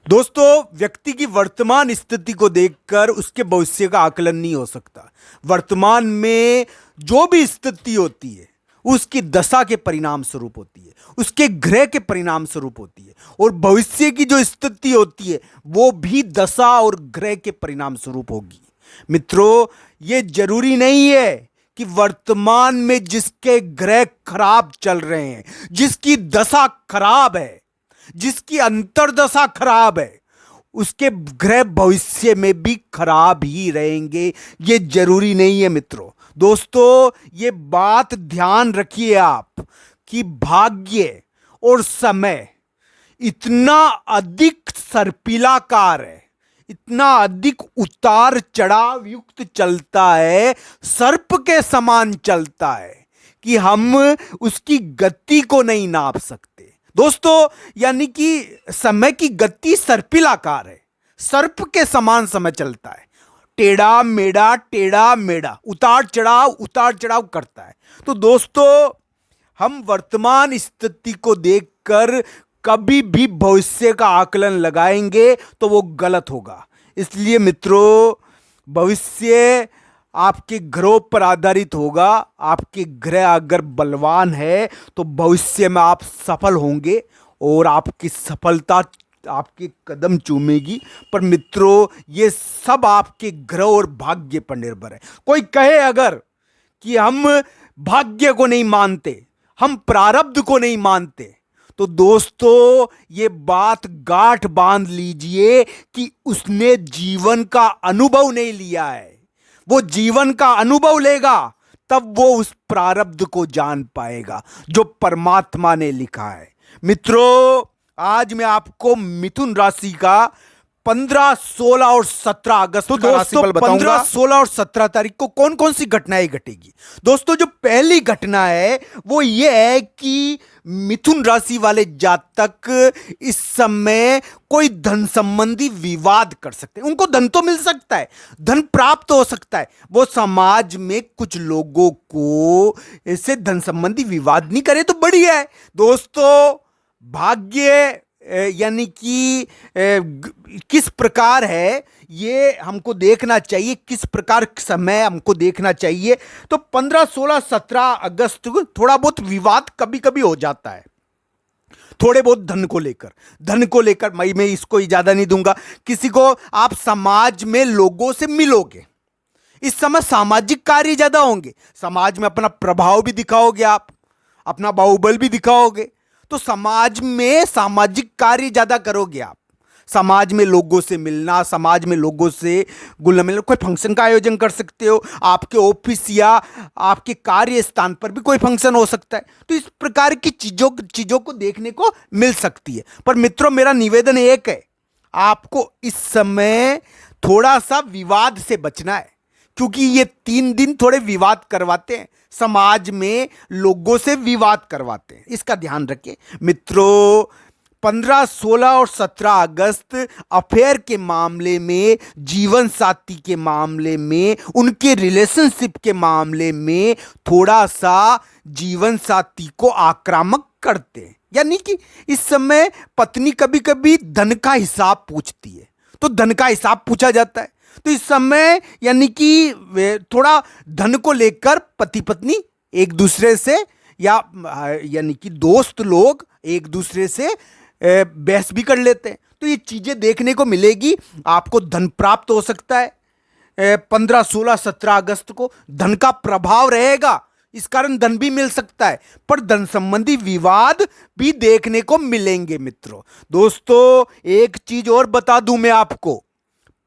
दोस्तों, व्यक्ति की वर्तमान स्थिति को देखकर उसके भविष्य का आकलन नहीं हो सकता। वर्तमान में जो भी स्थिति होती है उसकी दशा के परिणाम स्वरूप होती है, उसके ग्रह के परिणाम स्वरूप होती है। और भविष्य की जो स्थिति होती है वो भी दशा और ग्रह के परिणाम स्वरूप होगी। मित्रों, ये जरूरी नहीं है कि वर्तमान में जिसके ग्रह खराब चल रहे हैं, जिसकी दशा खराब है, जिसकी अंतर्दशा खराब है, उसके ग्रह भविष्य में भी खराब ही रहेंगे। ये जरूरी नहीं है मित्रों। दोस्तों, ये बात ध्यान रखिए आप कि भाग्य और समय इतना अधिक सर्पिलाकार है, इतना अधिक उतार चढ़ाव युक्त चलता है, सर्प के समान चलता है कि हम उसकी गति को नहीं नाप सकते। दोस्तों, यानी कि समय की गति सर्पिलाकार है, सर्प के समान समय चलता है, टेढ़ा मेढ़ा उतार चढ़ाव करता है। तो दोस्तों, हम वर्तमान स्थिति को देखकर कभी भी भविष्य का आकलन लगाएंगे तो वो गलत होगा। इसलिए मित्रों, भविष्य आपके ग्रहों पर आधारित होगा। आपके ग्रह अगर बलवान है तो भविष्य में आप सफल होंगे और आपकी सफलता आपके कदम चूमेगी। पर मित्रों, ये सब आपके ग्रह और भाग्य पर निर्भर है। कोई कहे अगर कि हम भाग्य को नहीं मानते, हम प्रारब्ध को नहीं मानते, तो दोस्तों ये बात गांठ बांध लीजिए कि उसने जीवन का अनुभव नहीं लिया है। वो जीवन का अनुभव लेगा तब वो उस प्रारब्ध को जान पाएगा जो परमात्मा ने लिखा है। मित्रों, आज मैं आपको मिथुन राशि का 15, 16 और 17 अगस्त तो का राशिफल दोस्तों, बताऊंगा। 15, 16 और 17 तारीख को कौन कौन सी घटनाएं घटेगी। दोस्तों, जो पहली घटना है वो ये है कि मिथुन राशि वाले जातक इस समय कोई धन संबंधी विवाद कर सकते हैं। उनको धन तो मिल सकता है, धन प्राप्त हो सकता है, वो समाज में कुछ लोगों को इससे धन संबंधी विवाद नहीं करे तो बढ़िया है। दोस्तों, भाग्य यानी कि किस प्रकार है ये हमको देखना चाहिए, किस प्रकार समय हमको देखना चाहिए। तो 15, 16, 17 अगस्त को थोड़ा बहुत विवाद कभी कभी हो जाता है, थोड़े बहुत धन को लेकर मैं इसको इजाजत नहीं दूंगा। किसी को आप समाज में लोगों से मिलोगे, इस समय सामाजिक कार्य ज्यादा होंगे, समाज में अपना प्रभाव भी दिखाओगे, आप अपना बाहुबल भी दिखाओगे, तो समाज में सामाजिक कार्य ज्यादा करोगे आप। समाज में लोगों से मिलना, समाज में लोगों से घुलना मिलना, कोई फंक्शन का आयोजन कर सकते हो, आपके ऑफिस या आपके कार्य स्थान पर भी कोई फंक्शन हो सकता है। तो इस प्रकार की चीजों को देखने को मिल सकती है। पर मित्रों, मेरा निवेदन एक है, आपको इस समय थोड़ा सा विवाद से बचना है, क्योंकि ये 3 दिन थोड़े विवाद करवाते हैं, समाज में लोगों से विवाद करवाते हैं, इसका ध्यान रखें। मित्रों, 15, 16 और 17 अगस्त अफेयर के मामले में, जीवन साथी के मामले में, उनके रिलेशनशिप के मामले में थोड़ा सा जीवन साथी को आक्रामक करते हैं। यानी कि इस समय पत्नी कभी कभी धन का हिसाब पूछती है, तो धन का हिसाब पूछा जाता है। तो इस समय यानी कि थोड़ा धन को लेकर पति पत्नी एक दूसरे से या यानी कि दोस्त लोग एक दूसरे से बहस भी कर लेते हैं। तो ये चीजें देखने को मिलेगी। आपको धन प्राप्त हो सकता है 15, 16, 17 अगस्त को धन का प्रभाव रहेगा, इस कारण धन भी मिल सकता है, पर धन संबंधी विवाद भी देखने को मिलेंगे। मित्रों, दोस्तों, एक चीज और बता दूं मैं आपको,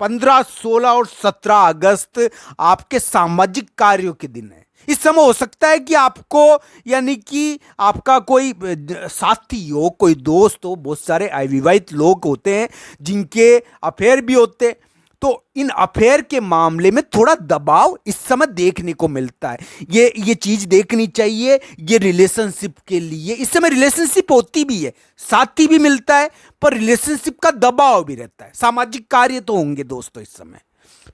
15, 16 और 17 अगस्त आपके सामाजिक कार्यों के दिन है। इस समय हो सकता है कि आपको यानी कि आपका कोई साथी हो, कोई दोस्त हो, बहुत सारे अविवाहित लोग होते हैं जिनके अफेयर भी होते हैं, तो इन अफेयर के मामले में थोड़ा दबाव इस समय देखने को मिलता है। ये चीज देखनी चाहिए। ये रिलेशनशिप के लिए इस समय रिलेशनशिप होती भी है, साथी भी मिलता है, पर रिलेशनशिप का दबाव भी रहता है। सामाजिक कार्य तो होंगे दोस्तों इस समय,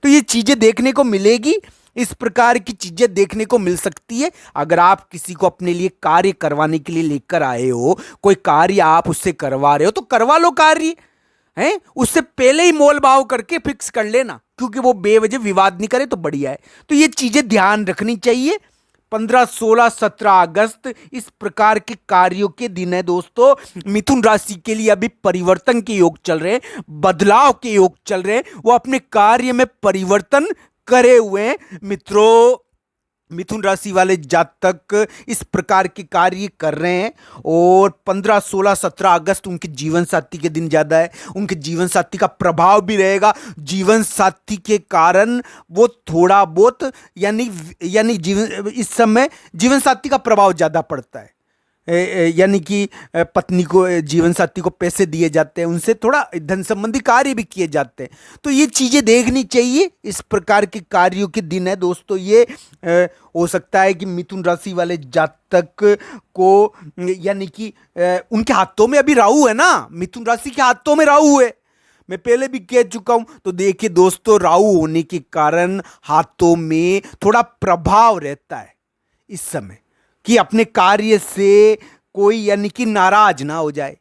तो ये चीजें देखने को मिलेगी। इस प्रकार की चीजें देखने को मिल सकती है। अगर आप किसी को अपने लिए कार्य करवाने के लिए लेकर आए हो, कोई कार्य आप उससे करवा रहे हो, तो करवा लो कार्य। हैं, उससे पहले ही मोल भाव करके फिक्स कर लेना, क्योंकि वो बेवजह विवाद नहीं करे तो बढ़िया है। तो ये चीजें ध्यान रखनी चाहिए। 15, 16, 17 अगस्त इस प्रकार के कार्यों के दिन है दोस्तों। मिथुन राशि के लिए अभी परिवर्तन के योग चल रहे हैं, बदलाव के योग चल रहे हैं, वो अपने कार्य में परिवर्तन करे हुए हैं मित्रों। मिथुन राशि वाले जातक इस प्रकार के कार्य कर रहे हैं, और 15, 16, 17 अगस्त उनके जीवन साथी के दिन ज्यादा है, उनके जीवन साथी का प्रभाव भी रहेगा। जीवन साथी के कारण वो थोड़ा बहुत यानी जीवन इस समय जीवन साथी का प्रभाव ज्यादा पड़ता है। यानी कि पत्नी को, जीवन साथी को पैसे दिए जाते हैं, उनसे थोड़ा धन संबंधी कार्य भी किए जाते हैं। तो ये चीजें देखनी चाहिए। इस प्रकार के कार्यों के दिन है दोस्तों ये। हो सकता है कि मिथुन राशि वाले जातक को, यानी कि उनके हाथों में अभी राहु है ना, मिथुन राशि के हाथों में राहु है, मैं पहले भी कह चुका हूं। तो देखिए दोस्तों, राहु होने के कारण हाथों में थोड़ा प्रभाव रहता है इस समय, कि अपने कार्य से कोई यानी कि नाराज ना हो जाए,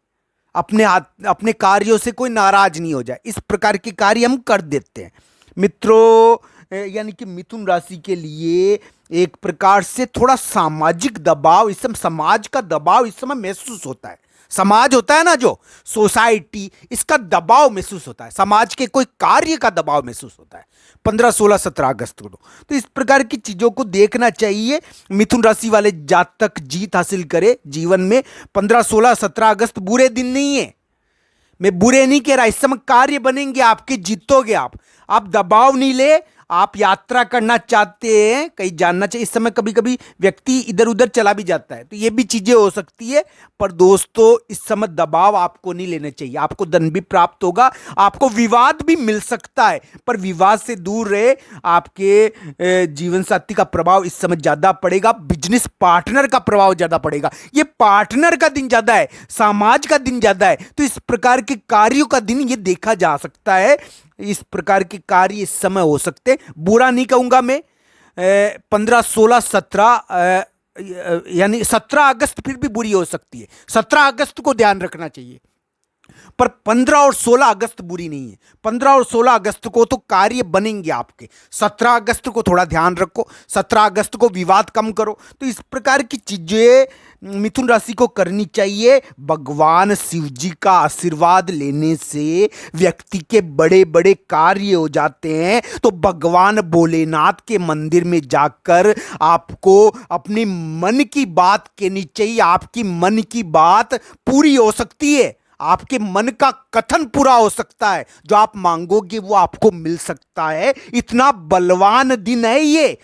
अपने कार्यों से कोई नाराज नहीं हो जाए, इस प्रकार के कार्य हम कर देते हैं मित्रों। यानी कि मिथुन राशि के लिए एक प्रकार से थोड़ा सामाजिक दबाव इस समय, समाज का दबाव इस समय महसूस होता है। समाज होता है ना, जो सोसाइटी, इसका दबाव महसूस होता है, समाज के कोई कार्य का दबाव महसूस होता है 15, 16, 17 अगस्त को। तो इस प्रकार की चीजों को देखना चाहिए। मिथुन राशि वाले जातक जीत हासिल करे जीवन में। 15, 16, 17 अगस्त बुरे दिन नहीं है, मैं बुरे नहीं कह रहा। इस समय कार्य बनेंगे आपके, जीतोगे आप दबाव नहीं ले। आप यात्रा करना चाहते हैं, कहीं जानना चाहिए, इस समय कभी कभी व्यक्ति इधर उधर चला भी जाता है, तो ये भी चीजें हो सकती है। पर दोस्तों इस समय दबाव आपको नहीं लेना चाहिए। आपको धन भी प्राप्त होगा, आपको विवाद भी मिल सकता है, पर विवाद से दूर रहे। आपके जीवन साथी का प्रभाव इस समय ज्यादा पड़ेगा, बिजनेस पार्टनर का प्रभाव ज्यादा पड़ेगा। ये पार्टनर का दिन ज्यादा है, समाज का दिन ज्यादा है। तो इस प्रकार के कार्यों का दिन ये देखा जा सकता है। इस प्रकार के कार्य इस समय हो सकते, बुरा नहीं कहूंगा मैं। 15, 16, 17 यानी 17 अगस्त फिर भी बुरी हो सकती है, 17 अगस्त को ध्यान रखना चाहिए। पर 15 और 16 अगस्त बुरी नहीं है। 15 और 16 अगस्त को तो कार्य बनेंगे आपके। 17 अगस्त को थोड़ा ध्यान रखो, 17 अगस्त को विवाद कम करो। तो इस प्रकार की चीजें मिथुन राशि को करनी चाहिए। भगवान शिव जी का आशीर्वाद लेने से व्यक्ति के बड़े बड़े कार्य हो जाते हैं। तो भगवान भोलेनाथ के मंदिर में जाकर आपको अपनी मन की बात कहनी चाहिए। आपकी मन की बात पूरी हो सकती है, आपके मन का कथन पूरा हो सकता है, जो आप मांगोगे वो आपको मिल सकता है। इतना बलवान दिन है ये